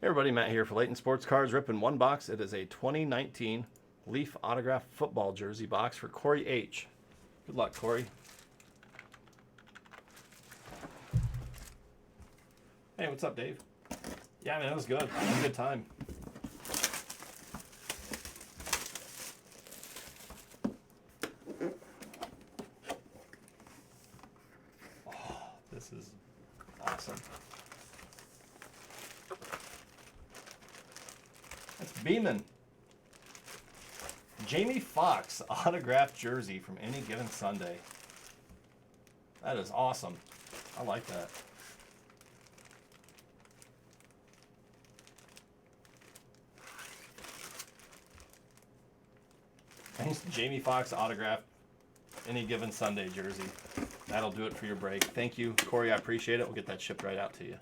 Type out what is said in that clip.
Hey everybody, Matt here for Layton Sports Cards. Ripping one box. It is a 2019 Leaf autographed football jersey box for Cory H. Good luck, Cory. Hey, what's up, Dave? Yeah, man, that was good. It was a good time. Oh, this is awesome. That's Beeman. Jamie Foxx autographed jersey from Any Given Sunday. That is awesome. I like that. Thanks, Jamie Foxx autographed Any Given Sunday jersey. That'll do it for your break. Thank you, Cory. I appreciate it. We'll get that shipped right out to you.